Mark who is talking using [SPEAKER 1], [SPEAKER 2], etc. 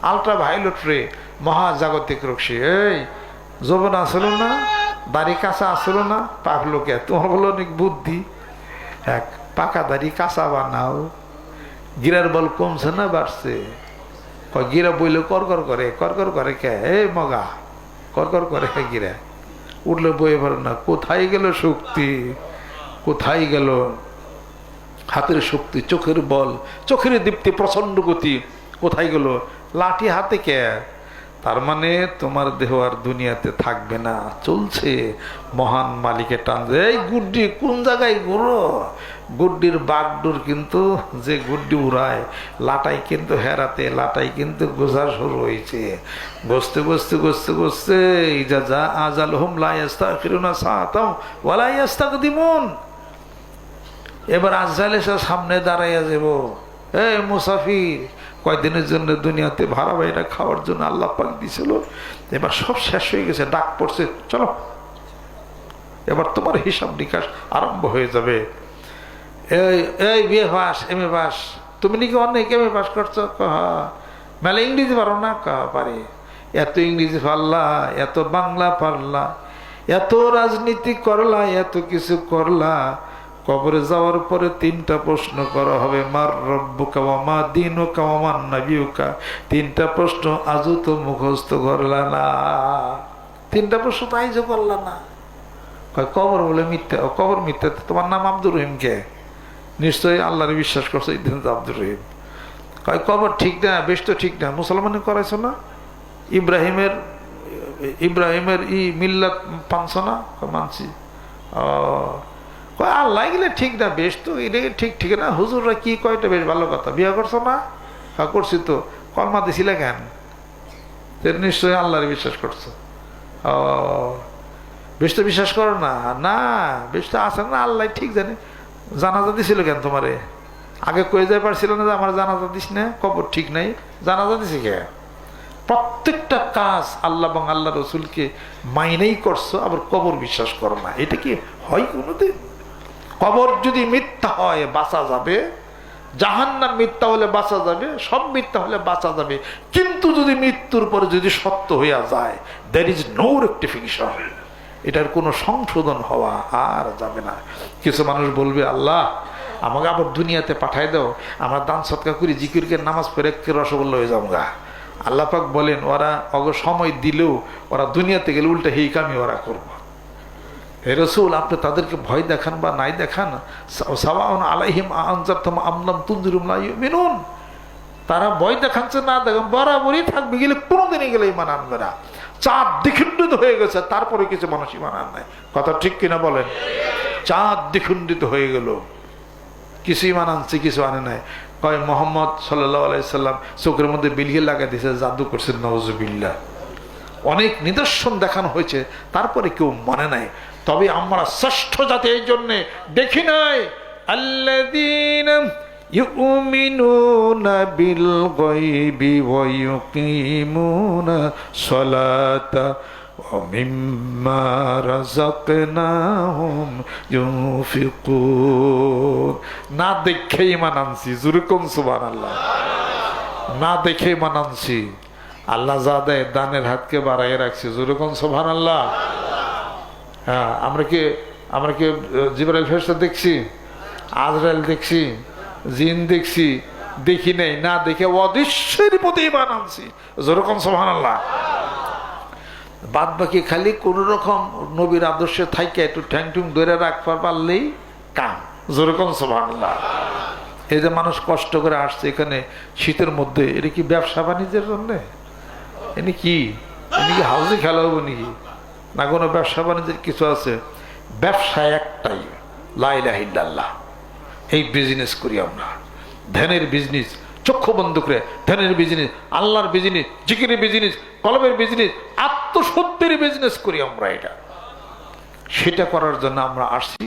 [SPEAKER 1] Ultra violet রে, মহাজাগতিক রশ্মি। এই যৌবন আসলো না, দাড়ি কাঁচা আসলো না, পাকলো কে? তোমার বলো অনেক বুদ্ধি, এক পাকা দাড়ি কাঁচা বানাও। গিরার বল কমছে না বাড়ছে? গিরা বইলে করকর করে, করকর করে কে? এই মগা করকর করে গিরা, উঠলে বয়ে পারে না। কোথায় গেল শক্তি? কোথায় গেল হাতের শক্তি, চোখের বল, চোখের দীপ্তি, প্রচন্ড গতি? কোথায় গেল? লাঠি হাতে কে? তার মানে তোমার দেহ আর দুনিয়াতে থাকবে না, চলছে মহান মালিকের টান। এই গুড্ডি কোন জায়গায় ঘুরো? গুড্ডির বাগডোর কিন্তু, যে গুড্ডি উড়ায় লাটাই কিন্তু হেরাতে, লাটাই কিন্তু গোঝা শুরু হয়েছে। বসতে বসতে বসতে বসতে ইজা যা আজাল হুম লা ইস্তাখিরুনা সাআতাও ওয়া লা ইস্তাকদিমুন। এবার আজরাইল এসে সামনে দাঁড়াইয়া যাব। এই মুসাফির, কয়দিনের জন্য দুনিয়াতে ভাড়া বাইরা খাওয়ার জন্য আল্লাহ পাক দিছিল, এবার সব শেষ হয়ে গেছে, ডাক পড়ছে, চলো এবার তোমার হিসাব নিকাশ আরম্ভ হয়ে যাবে। এই এই বিএ পাস, এমএ পাস, তুমি নাকি অনেক এমএ পাস করছো? মেলে ইংরেজি পারো না? পারি। এত ইংরেজি পারলা, এত বাংলা পারলা, এত রাজনীতি করলা, এত কিছু করলা, কবরে যাওয়ার পরে 3টা প্রশ্ন করা হবে, মার রব্বুকা ওয়া মা দীনুকা ওয়া মান নাবিয়ুকা। 3টা প্রশ্ন আজও তো মুখস্থ করলা না। 3টা প্রশ্ন তো আইজও করলা না। কবর বলে মিথ্যা? কবর মিথ্যা? তোমার নাম আব্দুর রহিম কে? নিশ্চয়ই আল্লাহরে বিশ্বাস করছো, এই দিন আব্দুর রহিম। কবর ঠিক না, বেশ তো ঠিক না, মুসলমানে করাইছো না? ইব্রাহিমের মিল্লাত মানছো না? মানছি। আল্লাহ গেলে ঠিক না, বেশ তো এটাকে ঠিক ঠিক না। হুজুররা কি কয়টা বেশ ভালো কথা। বিয়ে করছো না? করছি তো। কলমা দিছিলে কেন? নিশ্চয়ই আল্লাহরে বিশ্বাস করছো। বেশ তো বিশ্বাস করো না? না, বেশ তো আছে না, আল্লাহ ঠিক জানে। জানাজা দিছিল কেন তোমারে? আগে কয়ে যায় পারছিল না যে আমার জানাজা দিস না, কবর ঠিক নাই, জানাজা দিছি কে? প্রত্যেকটা কাজ আল্লাহ এবং আল্লাহ রসুলকে মাইনেই করছো, আবার কবর বিশ্বাস করো না। এটা কি হয় কোনোদিন? কবর যদি মিথ্যা হয় বাঁচা যাবে, জাহান্নাম মিথ্যা হলে বাঁচা যাবে, সব মিথ্যা হলে বাঁচা যাবে। কিন্তু যদি মৃত্যুর পরে যদি সত্য হইয়া যায়, দ্যার ইজ নো রেকটিফিকেশন, এটার কোনো সংশোধন হওয়া আর যাবে না। কিছু মানুষ বলবে, আল্লাহ আমাকে আবার দুনিয়াতে পাঠাই দাও, আমরা দান সৎকার করি, জিকিরকে নামাজ পড়ে রসগোল্লা হয়ে যাবো গা। আল্লাহ পাক বলেন, ওরা সময় দিলেও ওরা দুনিয়াতে গেলে উল্টা হেই কামি ওরা করবো। হে রাসূল, আপনি তাদেরকে ভয় দেখান বা নাই দেখান, সাওয়াউন আলাইহিম আনজারতুম আম লাম তুনজিরুম লা ইউমিনুন। তারা ভয় দেখাচ্ছে না দেখান বরাবরই থাকবে, গেলে কোনোদিনই গেলে ঈমান আনবে না। চাঁদ দ্বিখণ্ডিত হয়ে গেছে, তারপরে কিছু মানুষ ঈমান আন নাই। কথা ঠিক কিনা বলেন? চাঁদ দ্বিখণ্ডিত হয়ে গেল, কিছু ঈমান আনছে, কিছু আনে নাই। কয় মুহাম্মদ সাল্লাল্লাহু আলাইহি সাল্লাম চোখের মধ্যে বিলিয়ে লাগা দিয়েছে, জাদু করছেন, নাউজুবিল্লাহ। অনেক নিদর্শন দেখানো হয়েছে, তারপরে কেউ মানে নাই। তবে আমরা শ্রেষ্ঠ জাতি এই জন্যে দেখি নাই, আল্লাযীনা ইউমিনুনা বিল গায়বি ওয়া ইউকিমুনা সালাতা ওয়া মিম্মা রাযাকনাহুম ইউনফিকুন। না দেখে ঈমান আনছি, জোরে কোন সুবহানাল্লাহ। না দেখে ঈমান আনছি। আল্লাহ যা দেয় দানের হাতকে বাড়াইয়ে রাখছে, জোরে কোন সুবহানাল্লাহ। হ্যাঁ, আমরা কি জিবরাইল ফেরেশতা দেখছি, আজরাইল দেখছি, জিন দেখছি? দেখি নাই। না দেখে অদৃশ্যের প্রতি ঈমান আনছি, যেরকম সুবহানাল্লাহ। বাদ বাকি খালি কোন রকম নবীর আদর্শে থাইকে একটু ঠ্যাং টুং ধরে রাখবার পারলেই কাম, যেরকম সুবহানাল্লাহ। এই যে মানুষ কষ্ট করে আসছে এখানে শীতের মধ্যে, এটা কি ব্যবসা বাণিজ্যের জন্য? এনে কি হাউজে খেলা হবো নাকি? না কোনো ব্যবসা বাণিজ্যের কিছু আছে? ব্যবসা একটাই, লা ইলাহা ইল্লাল্লাহ। এই বিজনেস করি আমরা, ধ্যানের বিজনেস, চক্ষু বন্ধ করে ধ্যানের বিজনেস, আল্লাহর বিজনেস, জিকিরের বিজনেস, কলমের বিজনেস, আত্মশুদ্ধির বিজনেস করি আমরা। এটা সেটা করার জন্য আমরা আসছি।